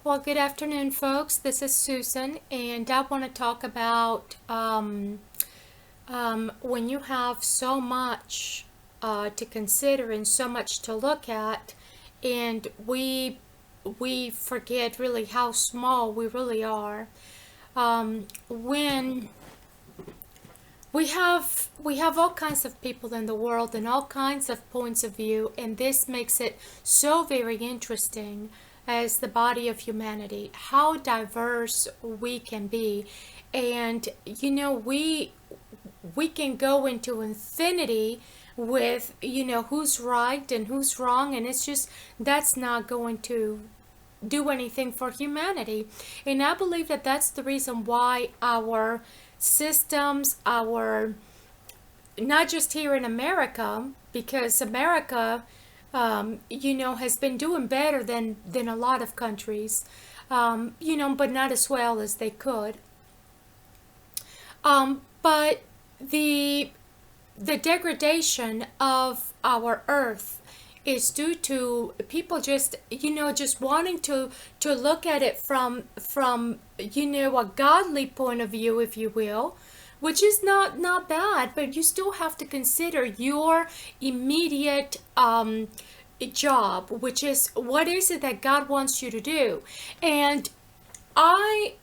Well, good afternoon, folks. This is Susan, and I want to talk about when you have so much to consider and so much to look at, and we forget really how small we really are. When we have all kinds of people in the world and all kinds of points of view, and this makes it so very interesting as the body of humanity, how diverse we can be. And we can go into infinity with who's right and who's wrong, and it's just that's not going to do anything for humanity. And I believe that that's the reason why our systems, our not just here in America, because America, has been doing better than a lot of countries, but not as well as they could. But the the degradation of our earth is due to people just wanting to look at it from a godly point of view, if you will, which is not bad, but you still have to consider your immediate job, which is what is it that God wants you to do. And I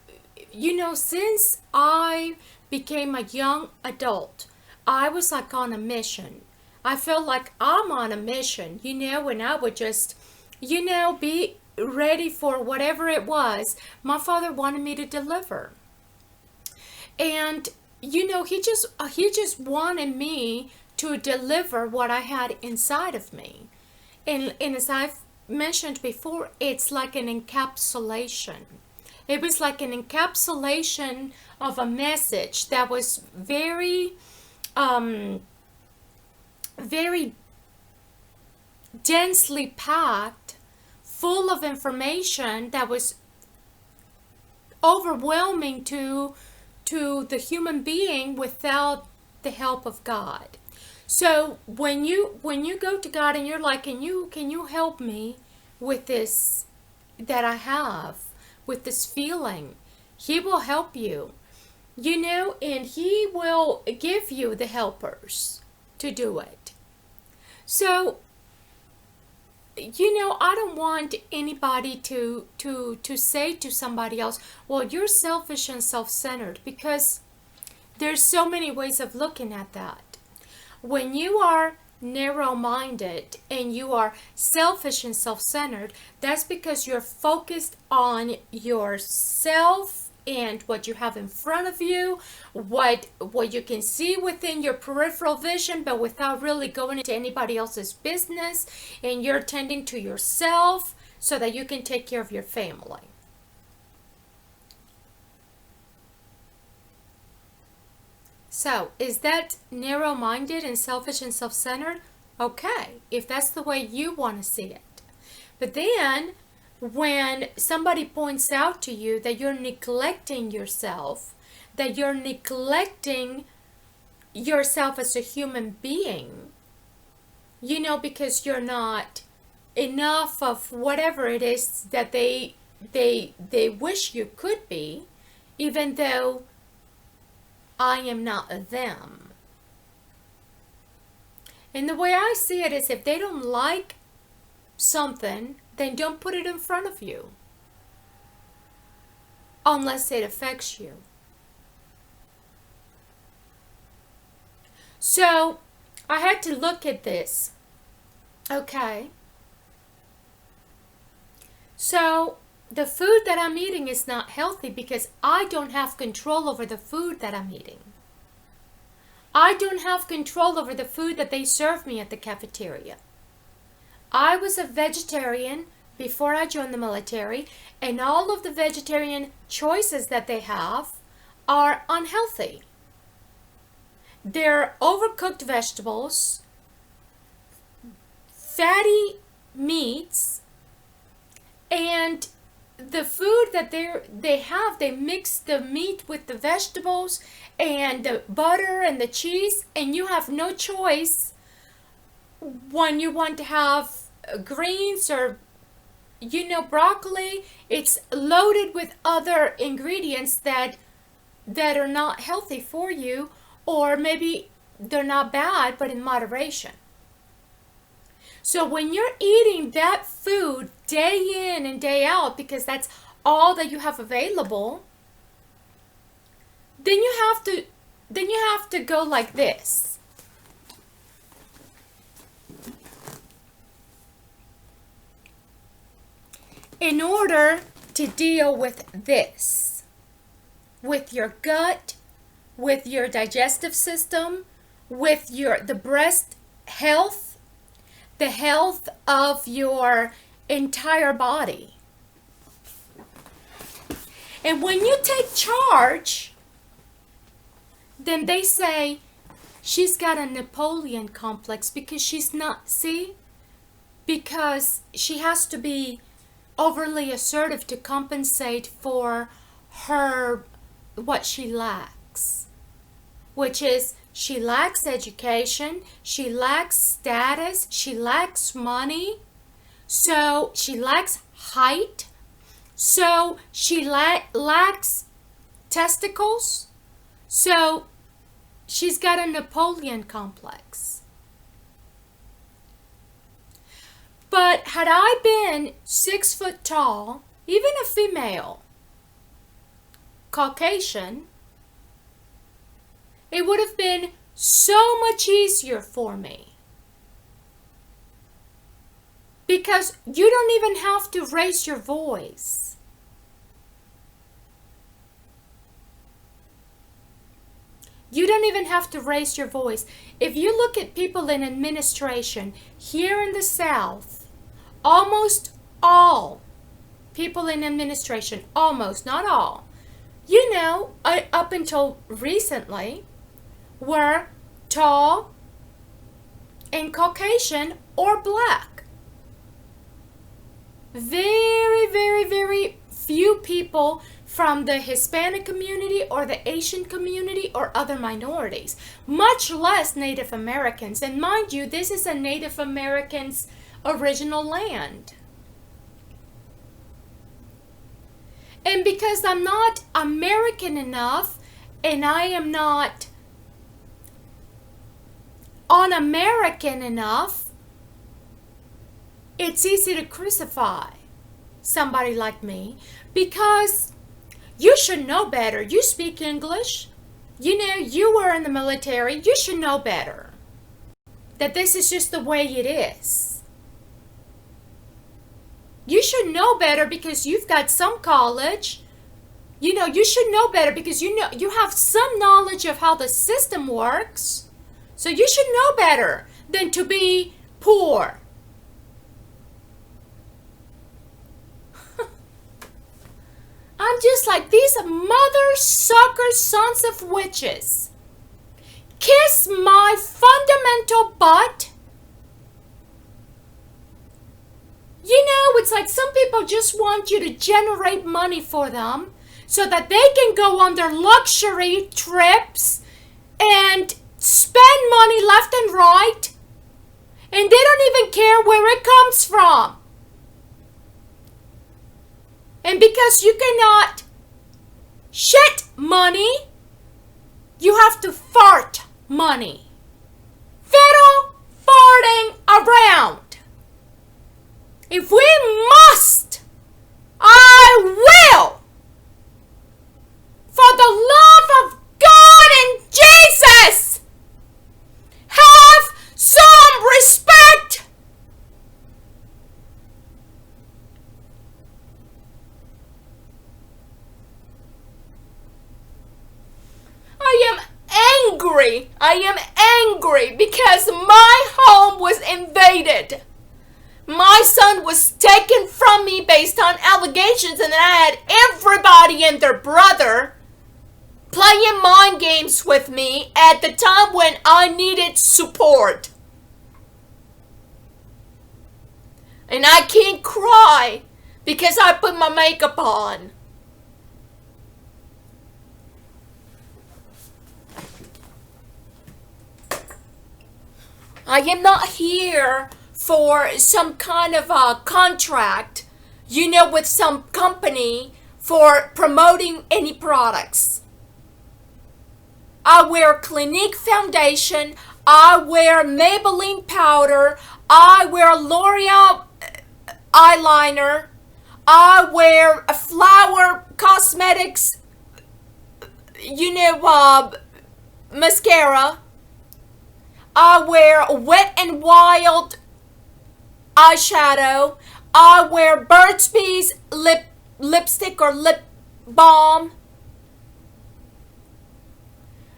since I became a young adult, I was like on a mission. I felt like I'm on a mission, and I would just, be ready for whatever it was my father wanted me to deliver. And, he just wanted me to deliver what I had inside of me. And as I've mentioned before, it's like an encapsulation. It was like an encapsulation of a message that was um, very densely packed, full of information that was overwhelming to the human being without the help of God. So when you go to God and you're like, can you help me with this that I have, with this feeling? He will help you, and He will give you the helpers to do it. So, I don't want anybody to say to somebody else, well, you're selfish and self-centered, because there's so many ways of looking at that. When you are narrow-minded and you are selfish and self-centered, that's because you're focused on yourself and what you have in front of you, what you can see within your peripheral vision, but without really going into anybody else's business, and you're tending to yourself so that you can take care of your family. So, is that narrow minded and selfish and self centered? Okay, if that's the way you want to see it. But then, when somebody points out to you that you're neglecting yourself, that you're neglecting yourself as a human being, because you're not enough of whatever it is that they wish you could be, even though I am not them. And the way I see it is, if they don't like something, then don't put it in front of you unless it affects you. So I had to look at this. Okay. So the food that I'm eating is not healthy because I don't have control over the food that I'm eating. I don't have control over the food that they serve me at the cafeteria. I was a vegetarian before I joined the military, and all of the vegetarian choices that they have are unhealthy. They're overcooked vegetables, fatty meats, and the food that they mix the meat with the vegetables and the butter and the cheese, and you have no choice when you want to have greens or broccoli, it's loaded with other ingredients that are not healthy for you, or maybe they're not bad, but in moderation. So when you're eating that food day in and day out because that's all that you have available, then you have to go like this. In order to deal with this, with your gut, with your digestive system, with the breast health, the health of your entire body. And when you take charge, then they say she's got a Napoleon complex because she's not, see? Because she has to be overly assertive to compensate for what she lacks, which is she lacks education, she lacks status, she lacks money, so she lacks height, so she lacks testicles, so she's got a Napoleon complex. But had I been 6 foot tall, even a female, Caucasian, it would have been so much easier for me. Because you don't even have to raise your voice. You don't even have to raise your voice. If you look at people in administration here in the South, almost all people in administration, almost, not all, up until recently, were tall and Caucasian or black. Very, very, very few people from the Hispanic community or the Asian community or other minorities, much less Native Americans. And mind you, this is a Native American's original land. And because I'm not American enough and I am not un-American enough, it's easy to crucify somebody like me because you should know better. You speak English. You were in the military. You should know better. That this is just the way it is. You should know better because you've got some college. You should know better because you have some knowledge of how the system works. So you should know better than to be poor. I'm just like, these mother sucker sons of witches kiss my fundamental butt. It's like some people just want you to generate money for them so that they can go on their luxury trips and spend money left and right, and they don't even care where it comes from. And because you cannot shit money, you have to fart money. Fiddle farting around. If we must, I will. For the love of God and Jesus, have some respect. I am angry because my home was invaded. My son was taken from me based on allegations, and I had everybody and their brother playing mind games with me at the time when I needed support. And I can't cry because I put my makeup on. I am not here for some kind of a contract with some company for promoting any products. I wear Clinique foundation. I wear Maybelline powder. I wear L'Oreal eyeliner. I wear a Flower Cosmetics, mascara. I wear Wet n Wild eyeshadow. I wear Burt's Bees lipstick or lip balm.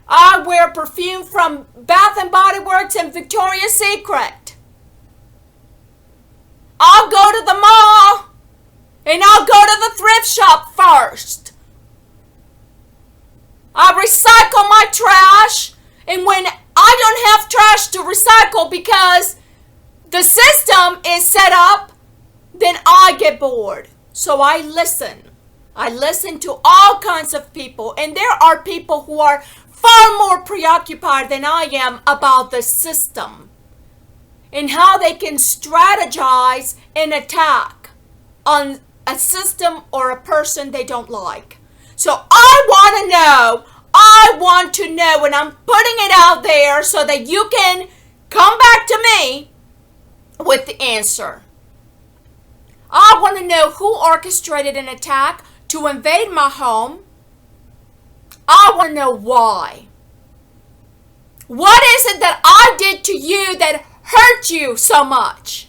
I wear perfume from Bath and Body Works and Victoria's Secret. I'll go to the mall and I'll go to the thrift shop first. I recycle my trash, and when I don't have trash to recycle because the system is set up, then I get bored. So I listen. I listen to all kinds of people, and there are people who are far more preoccupied than I am about the system and how they can strategize and attack on a system or a person they don't like. So I want to know, and I'm putting it out there so that you can come back to me with the answer. I want to know who orchestrated an attack to invade my home. I want to know why. What is it that I did to you that hurt you so much?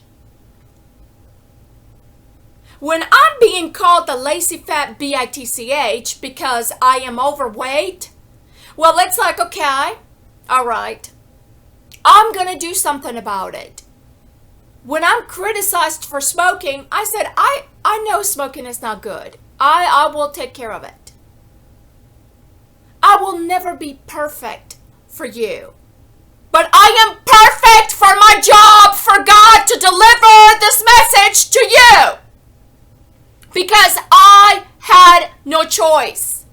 When I'm being called the lazy fat bitch because I am overweight, well, it's like, okay, all right, I'm going to do something about it. When I'm criticized for smoking, I said, I know smoking is not good. I will take care of it. I will never be perfect for you. But I am perfect for my job, for God to deliver this message to you. Because I had no choice.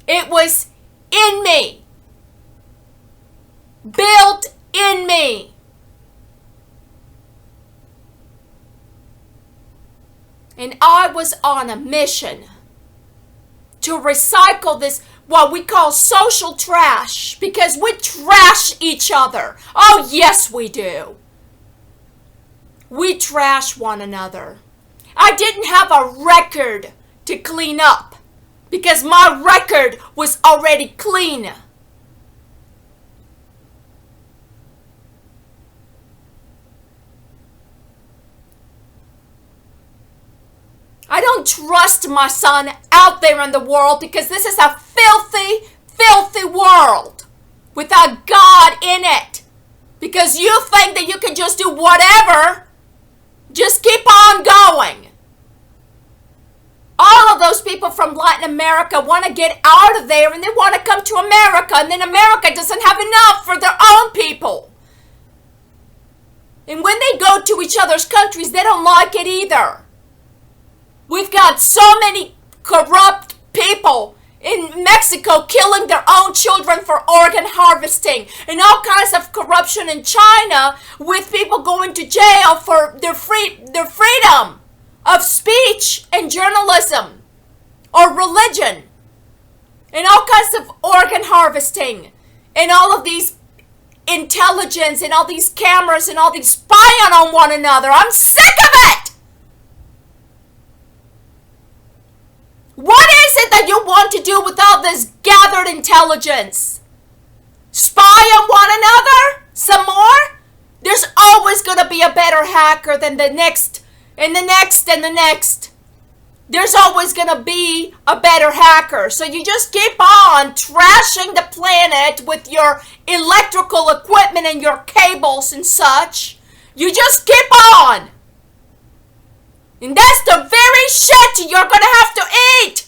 It was in me. Built in me. And I was on a mission to recycle this, what we call social trash, because we trash each other. Oh, yes, we do. We trash one another. I didn't have a record to clean up because my record was already clean. I don't trust my son out there in the world because this is a filthy, filthy world without God in it. Because you think that you can just do whatever, just keep on going. All of those people from Latin America want to get out of there and they want to come to America, and then America doesn't have enough for their own people. And when they go to each other's countries, they don't like it either. We've got so many corrupt people in Mexico killing their own children for organ harvesting, and all kinds of corruption in China with people going to jail for their freedom of speech and journalism or religion, and all kinds of organ harvesting, and all of these intelligence and all these cameras and all these spying on one another. I'm sick of it! What is it that you want to do with all this gathered intelligence? Spy on one another? Some more? There's always going to be a better hacker than the next, and the next, and the next. There's always going to be a better hacker. So you just keep on trashing the planet with your electrical equipment and your cables and such. You just keep on. And that's the very shit you're going to have to eat.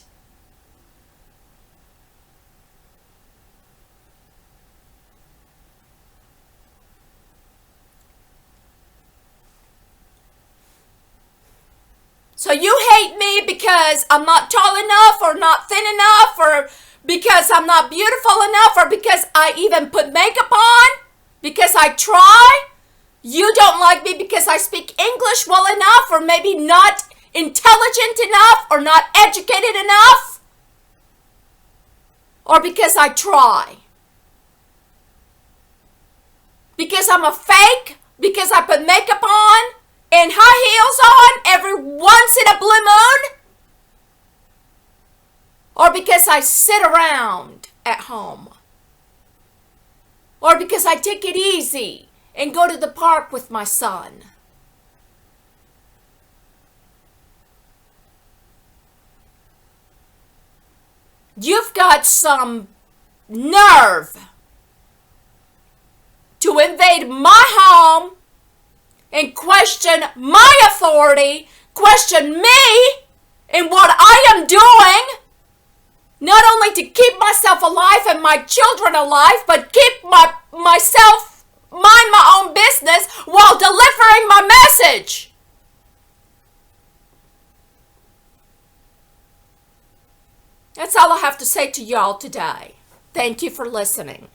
So you hate me because I'm not tall enough or not thin enough or because I'm not beautiful enough or because I even put makeup on? Because I try? You don't like me because I speak English well enough or maybe not intelligent enough or not educated enough, or because I try? Because I'm a fake? Because I put makeup on and high heels on every once in a blue moon? Or because I sit around at home? Or because I take it easy and go to the park with my son? You've got some nerve to invade my home and question my authority, question me and what I am doing, not only to keep myself alive and my children alive, but keep myself, mind my own business while delivering my message. That's all I have to say to y'all today. Thank you for listening.